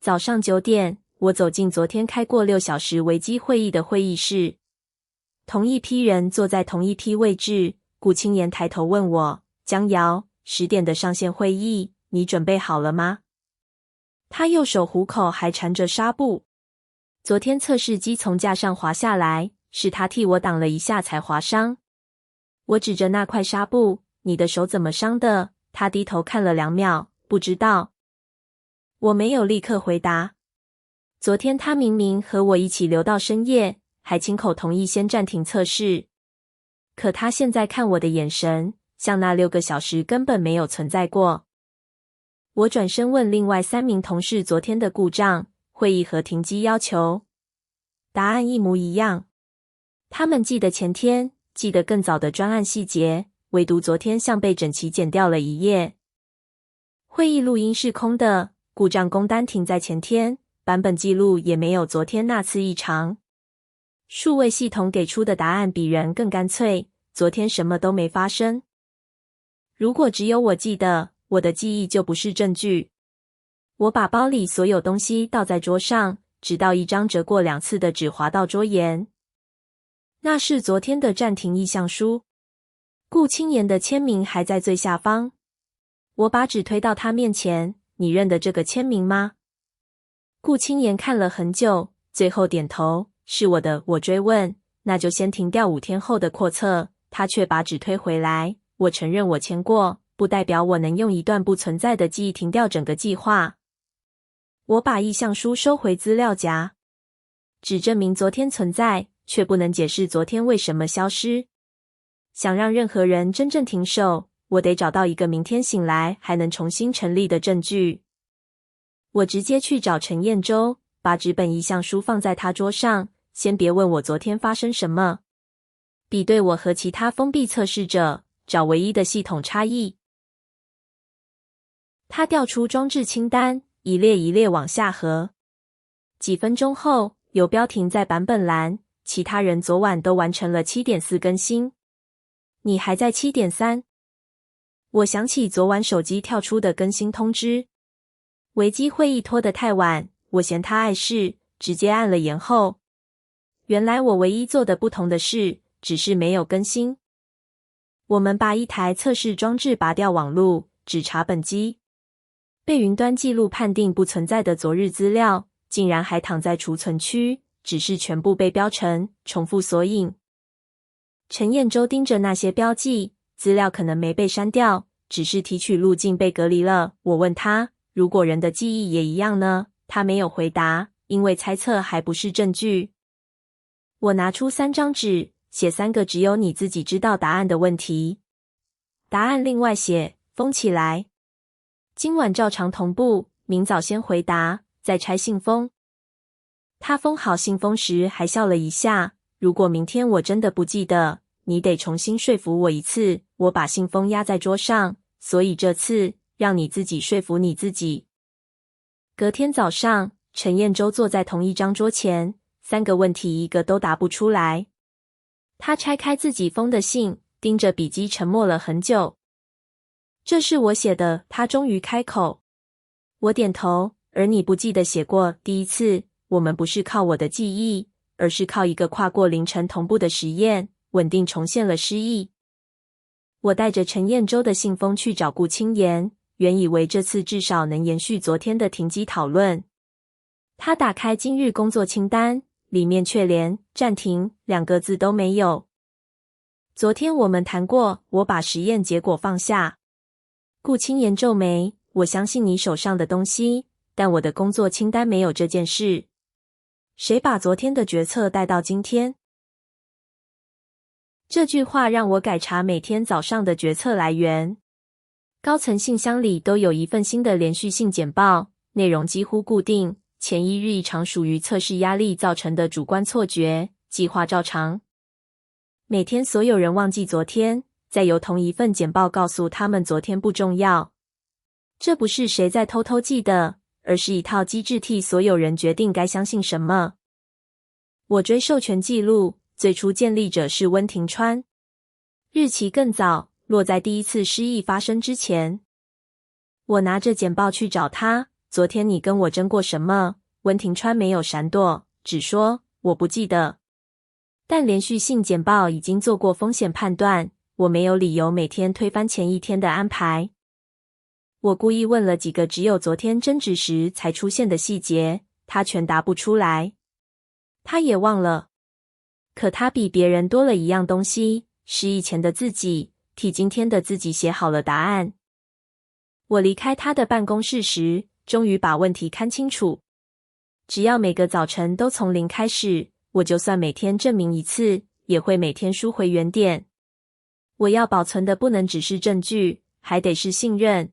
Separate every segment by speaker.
Speaker 1: 早上9點，我走進昨天開過6小時危機會議的會議室。同一批人坐在同一批位置。顧清言抬頭問我：“江瑤，10點的上線會議，你準備好了嗎？”他右手虎口還纏着紗布。昨天測試機從架上滑下來，是他替我擋了一下才劃傷。我指着那塊紗布：“你的手怎麼傷的？”他低頭看了2秒，不知道。我沒有立刻回答。昨天他明明和我一起留到深夜，還親口同意先暫停測試。可他現在看我的眼神，像那6個小時根本沒有存在過。我轉身問另外3名同事昨天的故障、會議和停機要求，答案一模一樣。他們記得前天，記得更早的專案細節，唯獨昨天像被整齊剪掉了一頁。會議錄音是空的，故障工單停在前天，版本記錄也沒有昨天那次異常。數位系統給出的答案比人更乾脆，昨天什麼都沒發生。如果只有我記得，我的記憶就不是證據。我把包裡所有東西倒在桌上，直到一張折過2次的紙滑到桌沿。那是昨天的暫停意向書，顧清言的簽名還在最下方。我把紙推到他面前：“你認得這個簽名嗎？”顧清言看了很久，最後點頭。是我的。我追問：“那就先停掉5天後的擴測。”他卻把紙推回來。我承認我簽過，不代表我能用一段不存在的記憶停掉整個計劃。我把意向書收回資料夾，只證明昨天存在，卻不能解釋昨天為什麼消失。想讓任何人真正停手，我得找到一個明天醒來還能重新成立的證據。我直接去找陳彥洲，把紙本意向書放在他桌上。先別問我昨天發生什麼，比對我和其他封閉測試者，找唯一的系統差異。他調出裝置清單，一列一列往下合。幾分鐘後，游標停在版本欄，其他人昨晚都完成了 7.4 更新。你還在 7.3？ 我想起昨晚手機跳出的更新通知。危機會議拖得太晚，我嫌他礙事，直接按了延後。原來我唯一做的不同的事，只是沒有更新。我們把一台測試裝置拔掉網路，只查本機。被雲端記錄判定不存在的昨日資料，竟然還躺在儲存區，只是全部被標成重複索引。陳彥洲盯着那些標記，資料可能沒被刪掉，只是提取路徑被隔離了。我問他，如果人的記憶也一樣呢？他沒有回答，因為猜測還不是證據。我拿出3張紙，寫3個只有你自己知道答案的問題。答案另外寫，封起來。今晚照常同步，明早先回答，再拆信封。他封好信封時還笑了一下。如果明天我真的不記得，你得重新說服我一次。我把信封壓在桌上，所以這次讓你自己說服你自己。隔天早上，陳彥洲坐在同一張桌前，3個問題一個都答不出來。他拆開自己封的信，盯着筆記沉默了很久。這是我寫的，他終於開口。我點頭，而你不記得寫過。第一次，我們不是靠我的記憶，而是靠一個跨過凌晨同步的實驗，穩定重現了失憶。我帶着陳彥洲的信封去找顧清言，原以為這次至少能延續昨天的停機討論。他打開今日工作清單，裡面卻連暫停2個字都沒有。昨天我們談過，我把實驗結果放下。顧清言皺眉，我相信你手上的東西，但我的工作清單沒有這件事。誰把昨天的決策帶到今天？這句話讓我改查每天早上的決策來源。高層信箱裡都有一份新的連續性簡報，內容幾乎固定。前一日一常屬於測試壓力造成的主觀錯覺，計劃照常。每天所有人忘記昨天，再由同一份簡報告訴他們昨天不重要。這不是誰在偷偷記得，而是一套機制替所有人決定該相信什麼。我追授權記錄，最初建立者是溫庭川，日期更早，落在第一次失憶發生之前。我拿着簡報去找他，昨天你跟我爭過什麼？”溫庭川沒有閃躲，只說：“我不記得。但連續性簡報已經做過風險判斷，我沒有理由每天推翻前一天的安排。”我故意問了幾個只有昨天爭執時才出現的細節，他全答不出來。他也忘了，可他比別人多了一樣東西，是以前的自己替今天的自己寫好了答案。我離開他的辦公室時，終於把問題看清楚。只要每個早晨都從零開始，我就算每天證明一次，也會每天輸回原點。我要保存的不能只是證據，還得是信任。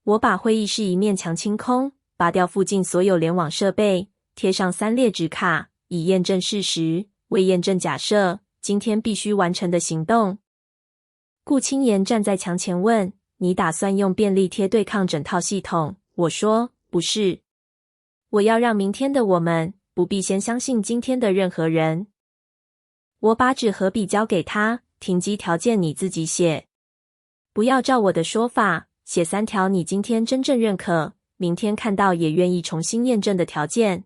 Speaker 1: 我把會議室一面牆清空，拔掉附近所有聯網設備，貼上3列紙卡，以驗證事實，為驗證假設，今天必須完成的行動。顧清言站在牆前問：“你打算用便利貼對抗整套系統？”我說：“不是。我要讓明天的我們不必先相信今天的任何人。”我把紙和筆交給他，停機條件你自己寫，不要照我的說法，寫3條你今天真正認可，明天看到也願意重新驗證的條件。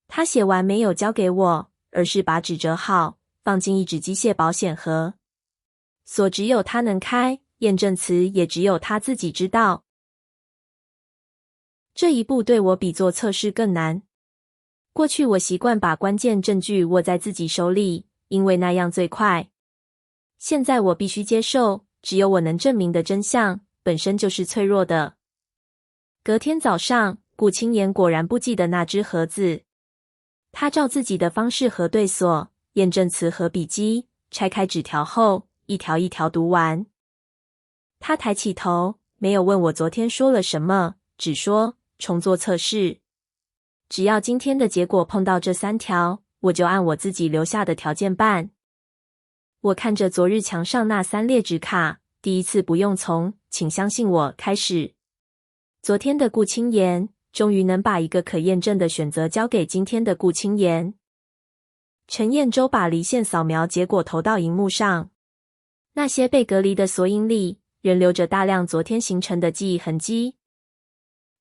Speaker 1: 他寫完沒有交給我，而是把紙折好，放進一紙機械保險盒。鎖只有他能開，驗證詞也只有他自己知道。這一步對我比做測試更難。過去我習慣把關鍵證據握在自己手裡，因為那樣最快。現在我必須接受，只有我能證明的真相，本身就是脆弱的。隔天早上，顧清言果然不記得那隻盒子。他照自己的方式核對鎖、驗證詞和筆記，拆開紙條後，一條一條讀完。他抬起頭，沒有問我昨天說了什麼，只說重做測試。只要今天的結果碰到這3條，我就按我自己留下的條件辦。我看着昨日牆上那3列紙卡，第一次不用從“請相信我”開始。昨天的顧清言終於能把一個可驗證的選擇交給今天的顧清言。陳彥洲把離線掃描結果投到熒幕上，那些被隔離的索引裡仍留着大量昨天形成的記憶痕跡。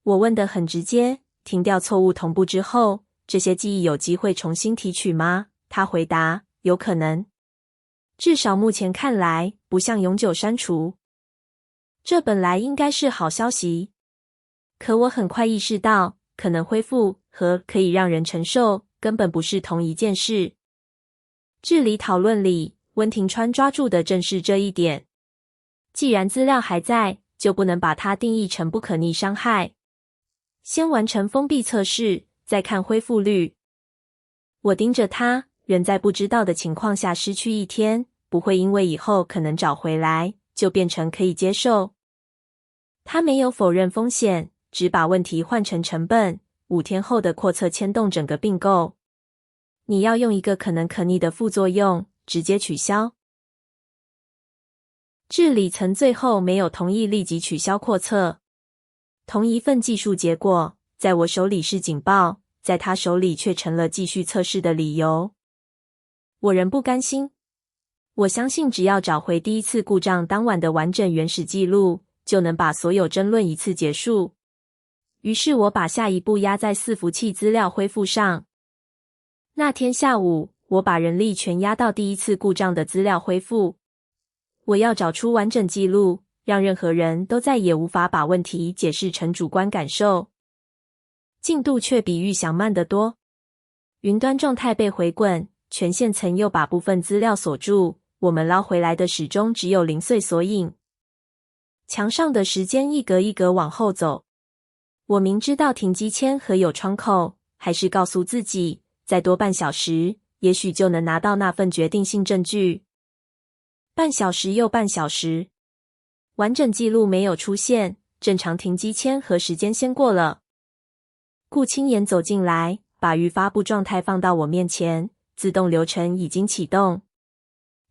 Speaker 1: 我問得很直接，停掉錯誤同步之後，這些記憶有機會重新提取嗎？他回答：有可能。至少目前看來，不像永久刪除。這本來應該是好消息。可我很快意識到，可能恢復和可以讓人承受根本不是同一件事。治理討論裡，溫庭川抓住的正是這一點。既然資料還在，就不能把它定義成不可逆傷害。先完成封閉測試，再看恢復率。我盯着他，人在不知道的情況下失去1天，不會因為以後可能找回來，就變成可以接受。他沒有否認風險，只把問題換成成本，5天後的擴測牽動整個併購。你要用一個可能可逆的副作用，直接取消。治理層最後沒有同意立即取消擴測。同一份技術結果，在我手裡是警報，在他手裡卻成了繼續測試的理由。我仍不甘心。我相信只要找回第一次故障當晚的完整原始記錄，就能把所有爭論一次結束。於是我把下一步壓在伺服器資料恢復上。那天下午，我把人力全壓到第一次故障的資料恢復。我要找出完整記錄，讓任何人都再也無法把問題解釋成主觀感受。進度卻比預想慢得多。雲端狀態被回滾，權限層又把部分資料鎖住，我們撈回來的始終只有零碎索引。牆上的時間一格一格往後走。我明知道停機簽和有窗口，還是告訴自己，再多半小時，也許就能拿到那份決定性證據。半小時又半小時，完整記錄沒有出現，正常停機簽和時間先過了。顧清言走進來，把預發布狀態放到我面前，自動流程已經啟動。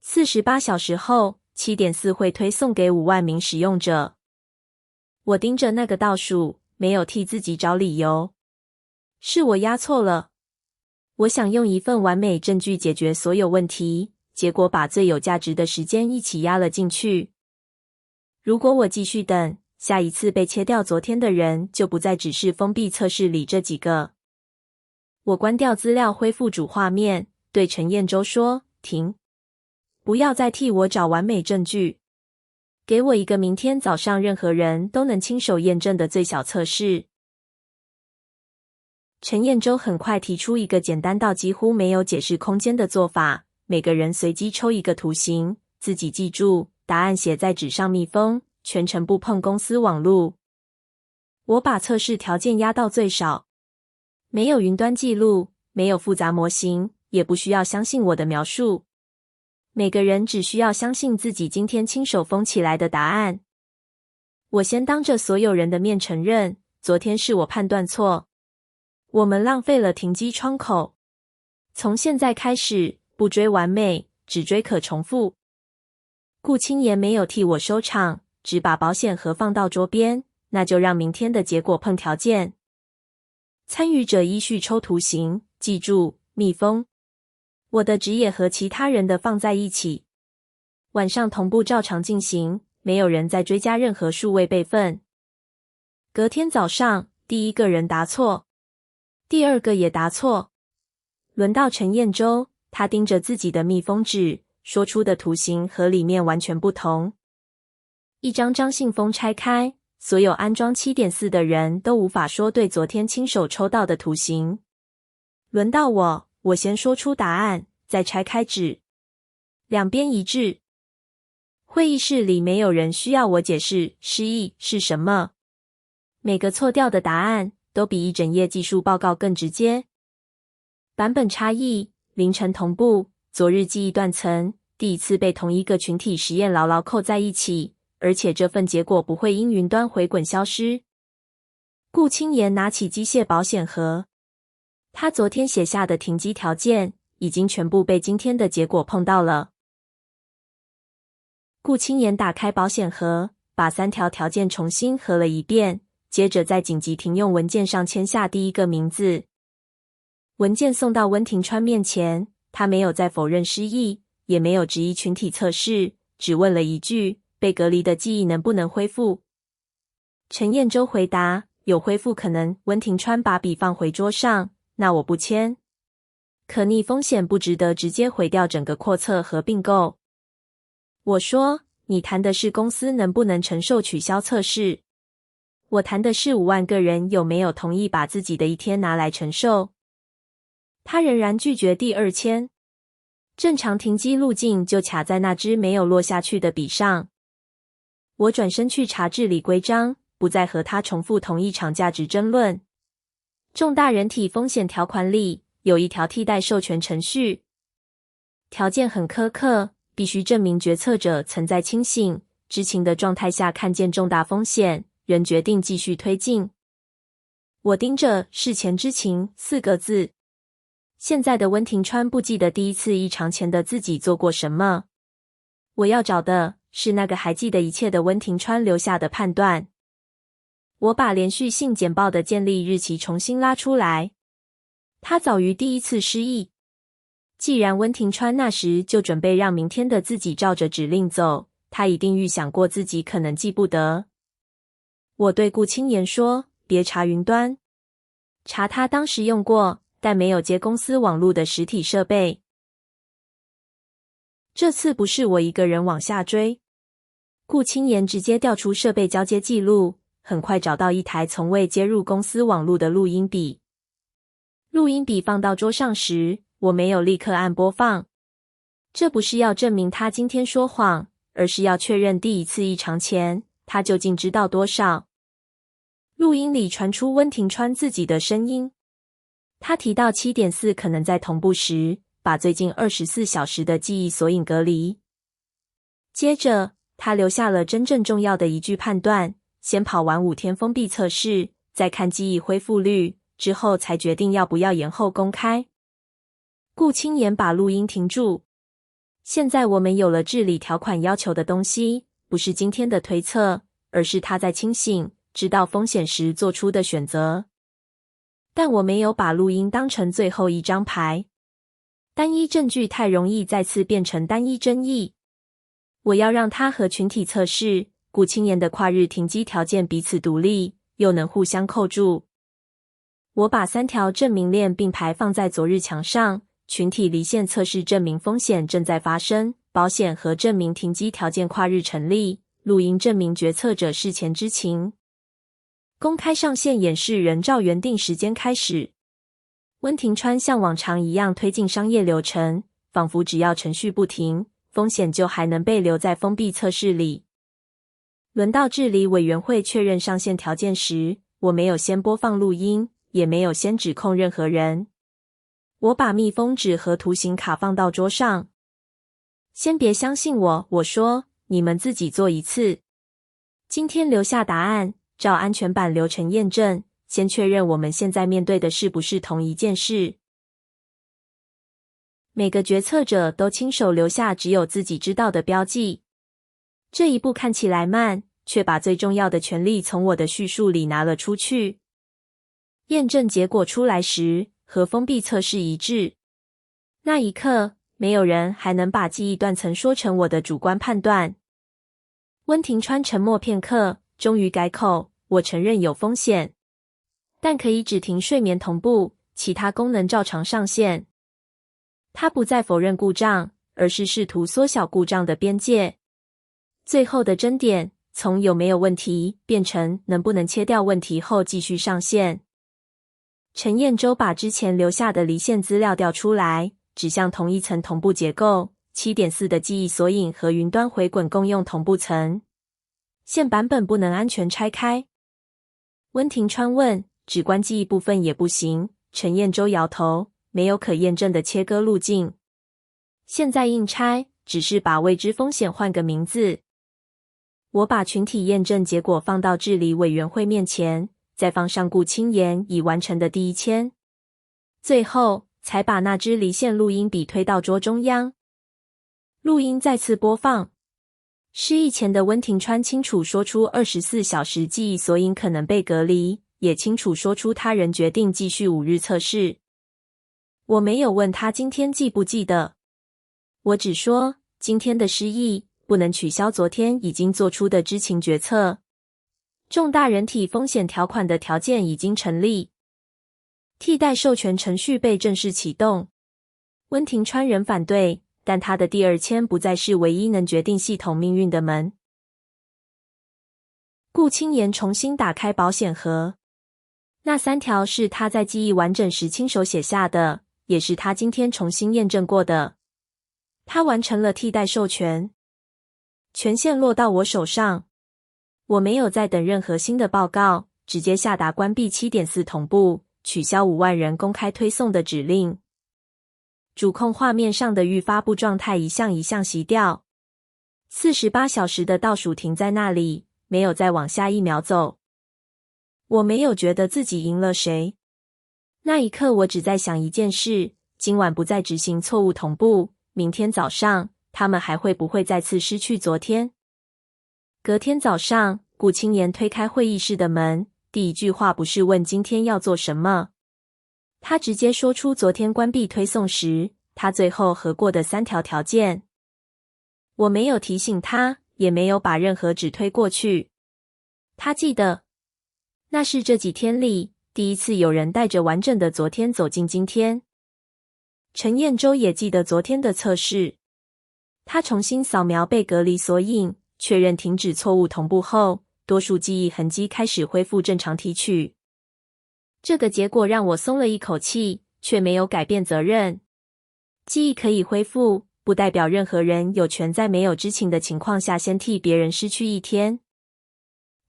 Speaker 1: 48小時後，7點4會推送給5萬名使用者。我盯着那個倒數，沒有替自己找理由。是我壓錯了。我想用一份完美證據解決所有問題，結果把最有價值的時間一起壓了進去。如果我繼續等，下一次被切掉昨天的人就不再只是封閉測試裡這幾個。我關掉資料，恢復主畫面，對陳彥洲說：“停，不要再替我找完美證據，給我一個明天早上任何人都能親手驗證的最小測試。”陳彥洲很快提出一個簡單到幾乎沒有解釋空間的做法：每個人隨機抽一個圖形，自己記住，答案寫在紙上密封，全程不碰公司網路。我把測試條件壓到最少，沒有雲端記錄，沒有複雜模型，也不需要相信我的描述。每個人只需要相信自己今天親手封起來的答案。我先當着所有人的面承認，昨天是我判斷錯。我們浪費了停機窗口。從現在開始，不追完美，只追可重複。顧清言沒有替我收場，只把保險盒放到桌邊，那就讓明天的結果碰條件。參與者依序抽圖形，記住，密封。我的紙也和其他人的放在一起。晚上同步照常進行，沒有人再追加任何數位備份。隔天早上，第一個人答錯，第二個也答錯。輪到陳彥洲，他盯着自己的密封紙，說出的圖形和裡面完全不同。一張張信封拆開，所有安裝 7.4 的人都無法說對昨天親手抽到的圖形。輪到我先說出答案，再拆開紙，兩邊一致。會議室裡沒有人需要我解釋失憶是什麼。每個錯掉的答案都比一整頁技術報告更直接。版本差異，凌晨同步，昨日記憶斷層，第一次被同一個群體實驗牢牢扣在一起，而且這份結果不會因雲端回滾消失。顧清言拿起機械保險盒，他昨天寫下的停機條件已經全部被今天的結果碰到了。顧清言打開保險盒，把3條條件重新核了一遍，接着在緊急停用文件上簽下第一個名字。文件送到溫庭川面前，他沒有再否認失憶，也沒有質疑群體測試，只問了一句：被隔離的記憶能不能恢復？陳彥洲回答：有恢復可能。溫庭川把筆放回桌上，那我不簽。可逆風險不值得直接毀掉整個擴測和併購。我說：你談的是公司能不能承受取消測試，我談的是5萬個人有沒有同意把自己的一天拿來承受。他仍然拒絕第二簽。正常停機路徑就卡在那支沒有落下去的筆上。我轉身去查治理規章，不再和他重複同一場價值爭論。重大人體風險條款裡有一條替代授權程序，條件很苛刻，必須證明決策者曾在清醒、知情的狀態下看見重大風險，仍決定繼續推進。我盯着事前知情4個字。現在的溫庭川不記得第一次異常前的自己做過什麼。我要找的是那個還記得一切的溫庭川留下的判斷。我把連續性簡報的建立日期重新拉出來。他早於第一次失憶。既然溫庭川那時就準備讓明天的自己照着指令走，他一定預想過自己可能記不得。我對顧清言說：別查雲端，查他當時用過但沒有接公司網絡的實體設備。這次不是我一個人往下追。顧清言直接調出設備交接記錄，很快找到一台從未接入公司網絡的錄音筆。錄音筆放到桌上時，我沒有立刻按播放。這不是要證明他今天說謊，而是要確認第一次異常前，他究竟知道多少。錄音裡傳出溫庭川自己的聲音。他提到 7.4 可能在同步時，把最近24小時的記憶索引隔離。接着，他留下了真正重要的一句判斷：先跑完5天封閉測試，再看記憶恢復率，之後才決定要不要延後公開。顧清言把錄音停住。現在我們有了治理條款要求的東西，不是今天的推測，而是他在清醒、知道風險時做出的選擇。但我沒有把錄音當成最後一張牌。單一證據太容易再次變成單一爭議。我要讓它和群體測試、顧清言的跨日停機條件彼此獨立，又能互相扣住。我把3條證明鏈並排放在昨日牆上，群體離線測試證明風險正在發生，保險和證明停機條件跨日成立，錄音證明決策者事前知情。公開上線演示仍照原定時間開始。溫庭川像往常一樣推進商業流程，仿佛只要程序不停，風險就還能被留在封閉測試裡。輪到治理委員會確認上線條件時，我沒有先播放錄音，也沒有先指控任何人。我把密封紙和圖形卡放到桌上。先別相信我，我說，你們自己做一次。今天留下答案，照安全版流程驗證，先確認我們現在面對的是不是同一件事。每個決策者都親手留下只有自己知道的標記。這一步看起來慢，卻把最重要的權利從我的敘述裡拿了出去。驗證結果出來時，和封閉測試一致。那一刻，沒有人還能把記憶斷層說成我的主觀判斷。溫庭川沉默片刻，終於改口：“我承認有風險，但可以只停睡眠同步，其他功能照常上線。”他不再否認故障，而是試圖縮小故障的邊界。最後的爭點從有沒有問題變成能不能切掉問題後繼續上線。陳彥洲把之前留下的離線資料調出來，指向同一層同步結構 7.4 的記憶索引和雲端回滾共用同步層。現版本不能安全拆開。溫庭川問：只關記憶部分也不行？陳彥洲搖頭，沒有可驗證的切割路徑。現在硬拆，只是把未知風險換個名字。我把群體驗證結果放到治理委員會面前，再放上顧清言已完成的第一簽，最後才把那支離線錄音筆推到桌中央。錄音再次播放，失憶前的溫庭川清楚說出24小時記憶索引可能被隔離，也清楚說出他仍決定繼續5日測試。我沒有問他今天記不記得，我只說今天的失憶不能取消昨天已經做出的知情決策。重大人體風險條款的條件已經成立，替代授權程序被正式啟動。溫庭川仍反對，但他的第二簽不再是唯一能決定系統命運的門。顧清言重新打開保險盒，那3條是他在記憶完整時親手寫下的，也是他今天重新驗證過的。他完成了替代授權，權限落到我手上。我沒有再等任何新的報告，直接下達關閉 7.4 同步，取消5萬人公開推送的指令。主控畫面上的預發布狀態一項一項熄掉。48小時的倒數停在那裡，沒有再往下一秒走。我沒有覺得自己贏了誰。那一刻我只在想一件事，今晚不再執行錯誤同步，明天早上他們還會不會再次失去昨天？隔天早上，顧清言推開會議室的門，第一句話不是問今天要做什麼，他直接說出昨天關閉推送時他最後核過的3條條件。我沒有提醒他，也沒有把任何紙推過去。他記得，那是這幾天裡第一次有人帶着完整的昨天走進今天。陳彥洲也記得昨天的測試，他重新掃描被隔離索引，確認停止錯誤同步後，多數記憶痕跡開始恢復正常提取。這個結果讓我鬆了一口氣，卻沒有改變責任。記憶可以恢復，不代表任何人有權在沒有知情的情況下先替別人失去一天。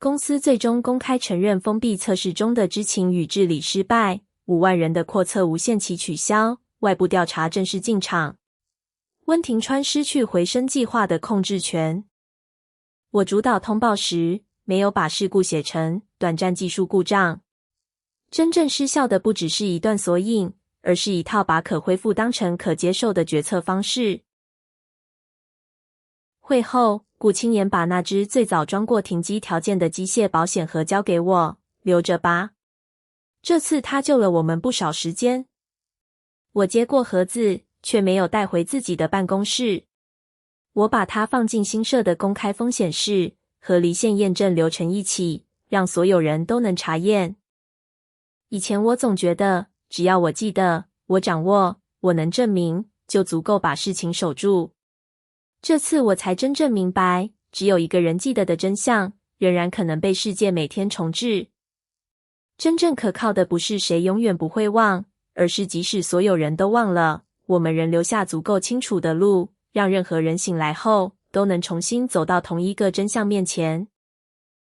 Speaker 1: 公司最終公開承認封閉測試中的知情與治理失敗，5萬人的擴測無限期取消，外部調查正式進場。溫庭川失去回聲計劃的控制權。我主導通報時，沒有把事故寫成短暫技術故障。真正失效的不只是一段索引，而是一套把可恢復當成可接受的決策方式。會後，顧清言把那只最早裝過停機條件的機械保險盒交給我，留着吧。這次他救了我們不少時間。我接過盒子，卻沒有帶回自己的辦公室。我把它放進新設的公開風險室，和離線驗證流程一起，讓所有人都能查驗。以前我總覺得，只要我記得，我掌握，我能證明，就足夠把事情守住。這次我才真正明白，只有一個人記得的真相，仍然可能被世界每天重製。真正可靠的不是誰永遠不會忘，而是即使所有人都忘了，我們仍留下足夠清楚的路，讓任何人醒來後都能重新走到同一個真相面前。